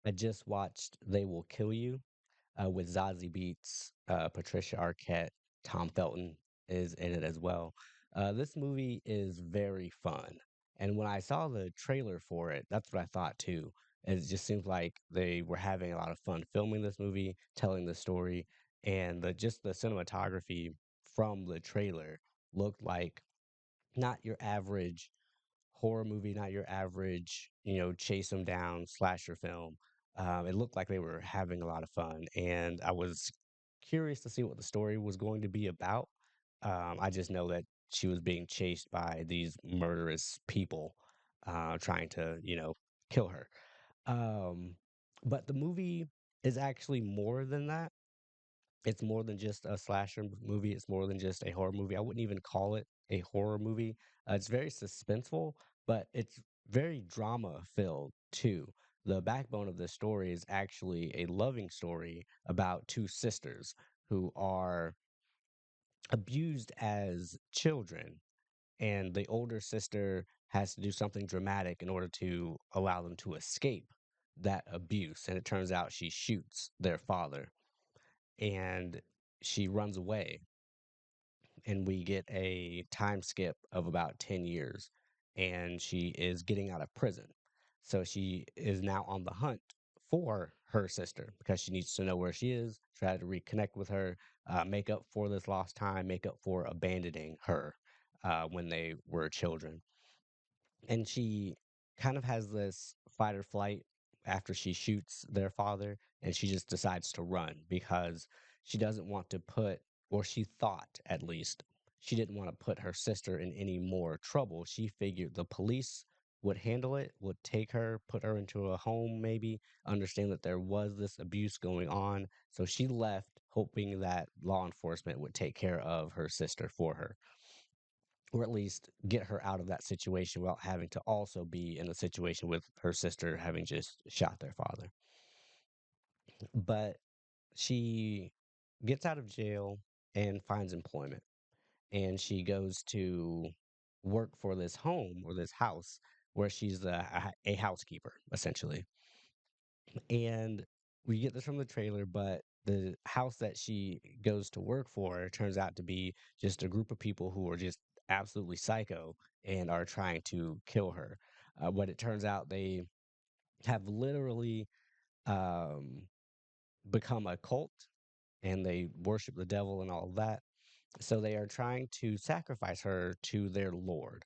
I just watched They Will Kill You with Zazie Beetz, Patricia Arquette, Tom Felton is in it as well. This movie is very fun. And when I saw the trailer for it, that's what I thought too. It just seems like they were having a lot of fun filming this movie, telling the story, and just the cinematography from the trailer looked like not your average horror movie, not your average, chase them down slasher film. It looked like they were having a lot of fun, and I was curious to see what the story was going to be about. I just know that she was being chased by these murderous people trying to, kill her. Um, but the movie is actually more than that. It's more than just a slasher movie. It's more than just a horror movie. I wouldn't even call it a horror movie. It's very suspenseful, but it's very drama filled too. The backbone of this story is actually a loving story about two sisters who are abused as children, and the older sister has to do something dramatic in order to allow them to escape that abuse. And it turns out she shoots their father and she runs away, and we get a time skip of about 10 years, and she is getting out of prison. So she is now on the hunt for her sister because she needs to know where she is, try to reconnect with her, make up for this lost time, make up for abandoning her when they were children. And she kind of has this fight or flight after she shoots their father, and she just decides to run because she doesn't want to put, or she thought at least, she didn't want to put her sister in any more trouble. She figured the police would handle it, would take her, put her into a home, maybe understand that there was this abuse going on. So she left hoping that law enforcement would take care of her sister for her, or at least get her out of that situation without having to also be in a situation with her sister having just shot their father. But she gets out of jail and finds employment, and she goes to work for this home or this house where she's a housekeeper essentially. And we get this from the trailer, but the house that she goes to work for turns out to be just a group of people who are just absolutely psycho and are trying to kill her. But it turns out they have literally um, become a cult, and they worship the devil and all of that. So they are trying to sacrifice her to their lord.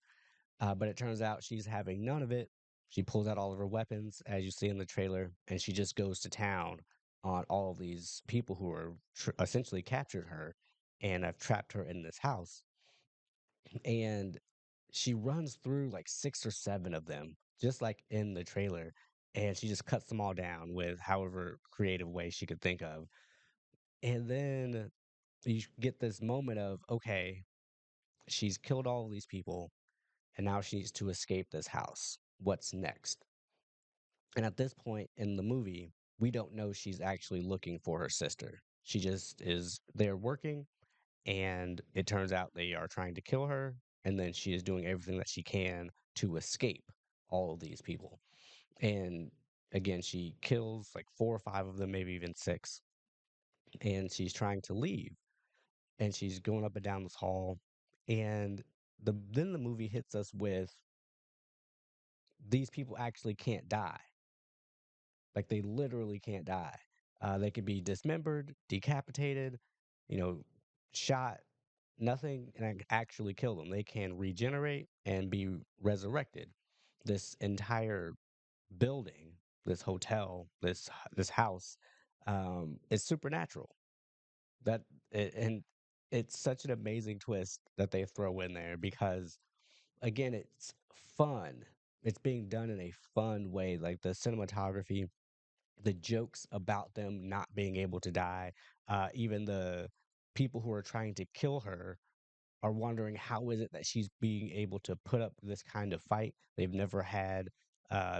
But it turns out she's having none of it. She pulls out all of her weapons, as you see in the trailer, and she just goes to town on all of these people who are essentially captured her and have trapped her in this house. And she runs through like six or seven of them, just like in the trailer. And she just cuts them all down with however creative way she could think of. And then you get this moment of, okay, she's killed all of these people, and now she needs to escape this house. What's next? And at this point in the movie, we don't know she's actually looking for her sister. She just is there working, and it turns out they are trying to kill her, and then she is doing everything that she can to escape all of these people. And again, she kills like four or five of them, maybe even six, and she's trying to leave, and she's going up and down this hall, and then the movie hits us with these people actually can't die. Like they literally can't die. They could be dismembered, decapitated, you know, shot. Nothing can actually kill them. They can regenerate and be resurrected. This entire building, this hotel, this house, is supernatural. And it's such an amazing twist that they throw in there because again, it's fun. It's being done in a fun way. Like the cinematography, the jokes about them not being able to die, even the people who are trying to kill her are wondering how is it that she's being able to put up this kind of fight. They've never had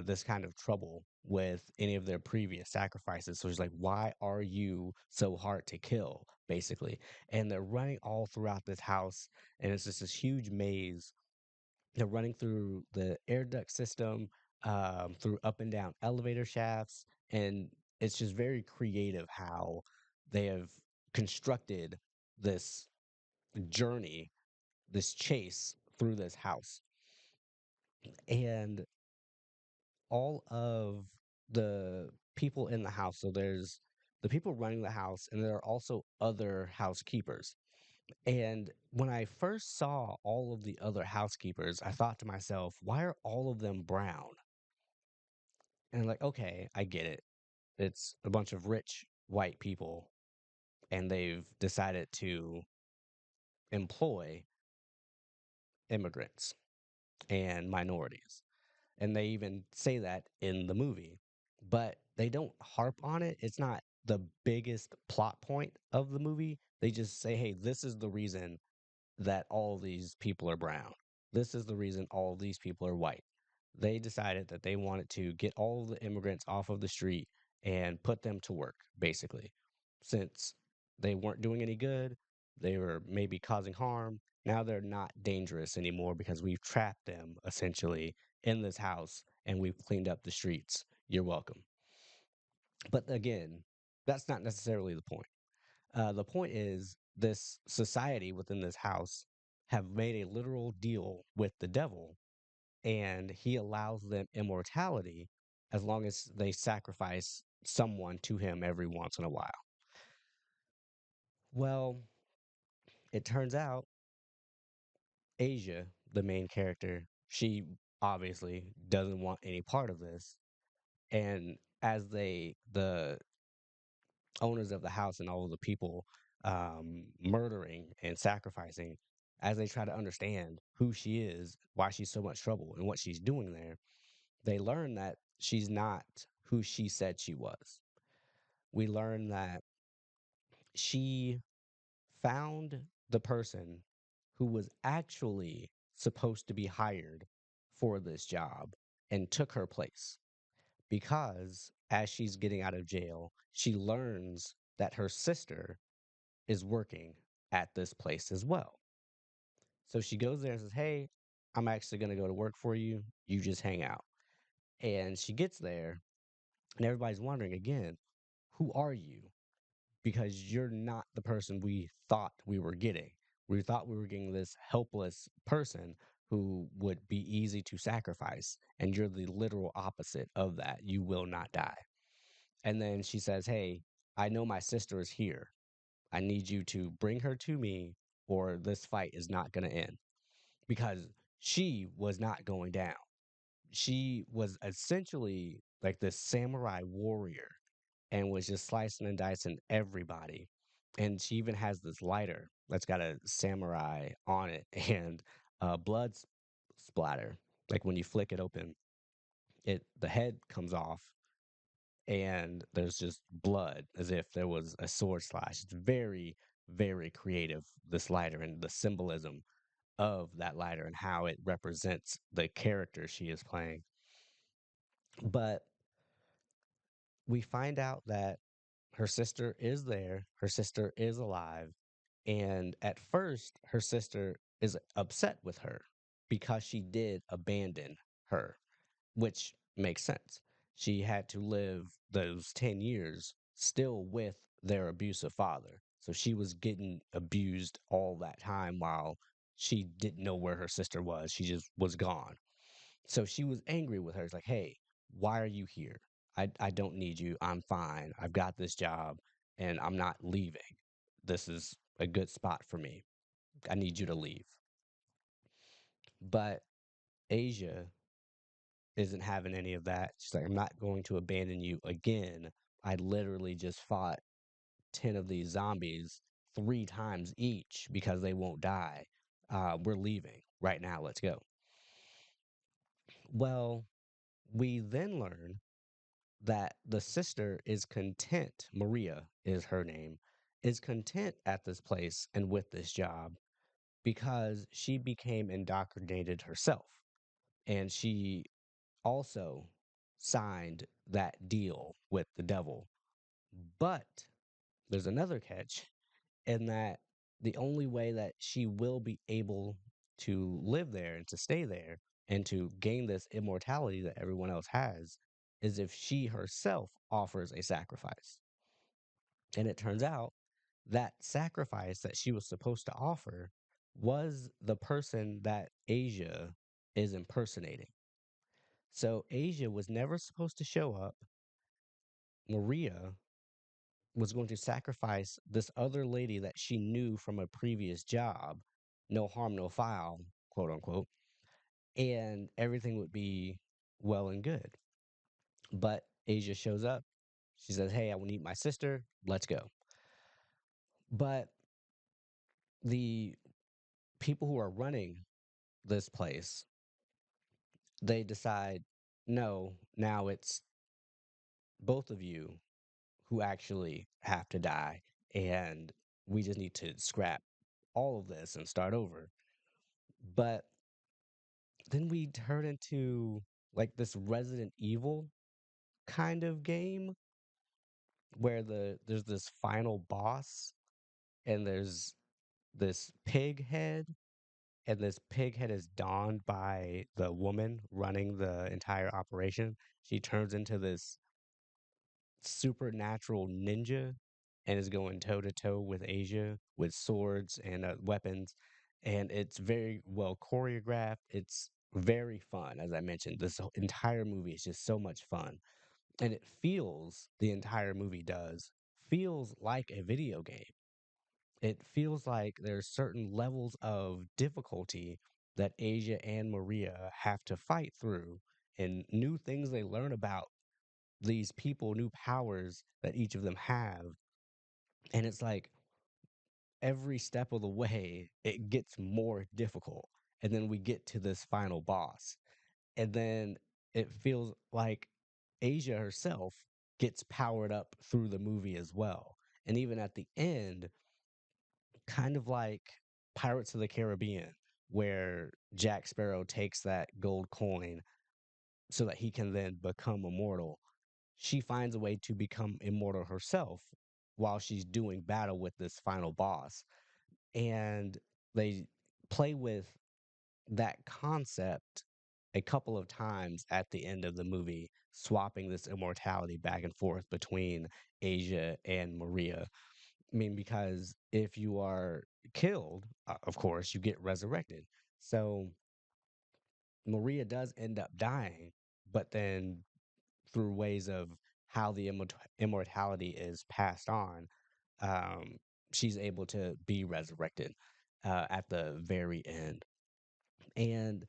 this kind of trouble with any of their previous sacrifices. So she's like, why are you so hard to kill, basically? And they're running all throughout this house, and it's just this huge maze. They're running through the air duct system, through up and down elevator shafts, And it's just very creative how they have constructed this journey, this chase through this house. And all of the people in the house, so there's the people running the house, and there are also other housekeepers. And when I first saw all of the other housekeepers, I thought to myself, why are all of them brown? And like, okay, I get it. It's a bunch of rich white people, and they've decided to employ immigrants and minorities. And they even say that in the movie, but they don't harp on it. It's not the biggest plot point of the movie. They just say, hey, this is the reason that all these people are brown. This is the reason all these people are white. They decided that they wanted to get all of the immigrants off of the street and put them to work, basically. Since they weren't doing any good, they were maybe causing harm. Now they're not dangerous anymore because we've trapped them essentially in this house and we've cleaned up the streets. You're welcome. But again, that's not necessarily the point. The point is, this society within this house have made a literal deal with the devil, and he allows them immortality as long as they sacrifice someone to him every once in a while. Well, it turns out Asia, the main character, she obviously doesn't want any part of this. And as the owners of the house and all of the people murdering and sacrificing, as they try to understand who she is, why she's so much trouble, and what she's doing there, they learn that she's not who she said she was. We learn that she found the person who was actually supposed to be hired for this job and took her place because as she's getting out of jail, she learns that her sister is working at this place as well. So she goes there and says, hey, I'm actually going to go to work for you. You just hang out. And she gets there, and everybody's wondering again, who are you? Because you're not the person we thought we were getting. We thought we were getting this helpless person who would be easy to sacrifice. And you're the literal opposite of that. You will not die. And then she says, hey, I know my sister is here. I need you to bring her to me, or this fight is not going to end. Because she was not going down. She was essentially like this samurai warrior and was just slicing and dicing everybody. And she even has this lighter that's got a samurai on it and blood splatter. Like when you flick it open, the head comes off and there's just blood as if there was a sword slash. It's very, very creative, this lighter and the symbolism of that lighter and how it represents the character she is playing. But we find out that her sister is there, her sister is alive, and at first, her sister is upset with her because she did abandon her, which makes sense. She had to live those 10 years still with their abusive father. So she was getting abused all that time while she didn't know where her sister was. She just was gone. So she was angry with her. It's like, hey, why are you here? I don't need you. I'm fine. I've got this job and I'm not leaving. This is a good spot for me. I need you to leave. But Asia isn't having any of that. She's like, I'm not going to abandon you again. I literally just fought 10 of these zombies 3 times each because they won't die. We're leaving right now. Let's go. Well, we then learn that the sister is content, Maria is her name, is content at this place and with this job because she became indoctrinated herself. And she also signed that deal with the devil. But there's another catch in that the only way that she will be able to live there and to stay there and to gain this immortality that everyone else has is if she herself offers a sacrifice. And it turns out that sacrifice that she was supposed to offer was the person that Asia is impersonating. So Asia was never supposed to show up. Maria was going to sacrifice this other lady that she knew from a previous job, no harm, no foul, quote unquote, and everything would be well and good. But Asia shows up. She says, "Hey, I want to meet my sister. Let's go." But the people who are running this place, they decide, no, now it's both of you who actually have to die. And we just need to scrap all of this and start over. But then we turn into like this Resident Evil kind of game where there's this final boss and there's this pig head, and this pig head is donned by the woman running the entire operation. She turns into this supernatural ninja and is going toe to toe with Asia with swords and weapons. And it's very well choreographed. It's very fun. As I mentioned, this entire movie is just so much fun. And it feels, the entire movie does, feels like a video game. It feels like there's certain levels of difficulty that Asia and Maria have to fight through, and new things they learn about these people, new powers that each of them have. And it's like every step of the way, it gets more difficult. And then we get to this final boss. And then it feels like Asia herself gets powered up through the movie as well. And even at the end, kind of like Pirates of the Caribbean, where Jack Sparrow takes that gold coin so that he can then become immortal. She finds a way to become immortal herself while she's doing battle with this final boss. And they play with that concept a couple of times at the end of the movie, swapping this immortality back and forth between Asia and Maria. I mean, because if you are killed, of course, you get resurrected. So Maria does end up dying, but then through ways of how the immortality is passed on, um, she's able to be resurrected at the very end. And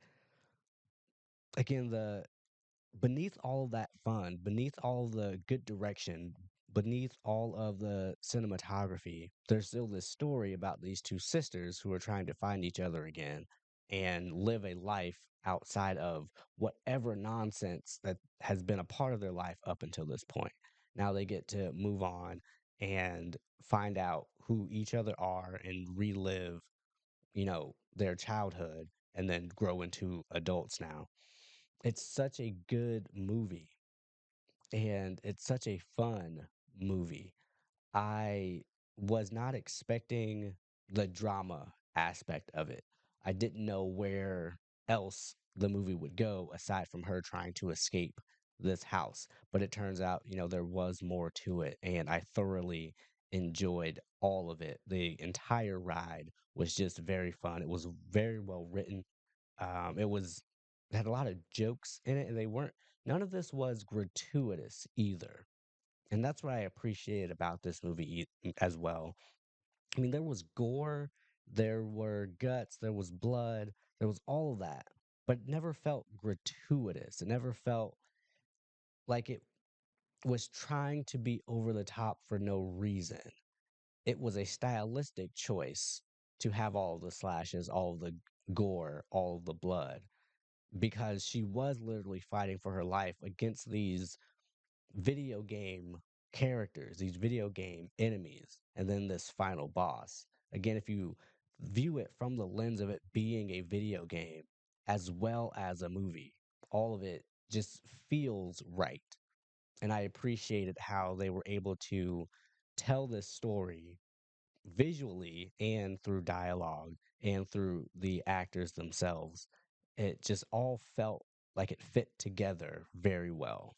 again, the beneath all of that fun, beneath all the good direction, beneath all of the cinematography, there's still this story about these two sisters who are trying to find each other again and live a life outside of whatever nonsense that has been a part of their life up until this point. Now they get to move on and find out who each other are and relive, their childhood and then grow into adults now. It's such a good movie and it's such a fun movie. I was not expecting the drama aspect of it. I didn't know where else the movie would go aside from her trying to escape this house. But it turns out, there was more to it, and I thoroughly enjoyed all of it. The entire ride was just very fun. It was very well written. It had a lot of jokes in it, and they weren't. None of this was gratuitous either, and that's what I appreciated about this movie as well. I mean, there was gore, there were guts, there was blood, there was all of that, but it never felt gratuitous. It never felt like it was trying to be over the top for no reason. It was a stylistic choice to have all of the slashes, all of the gore, all of the blood, because she was literally fighting for her life against these video game characters, these video game enemies, and then this final boss. Again, if you view it from the lens of it being a video game as well as a movie, all of it just feels right. And I appreciated how they were able to tell this story visually and through dialogue and through the actors themselves. It just all felt like it fit together very well.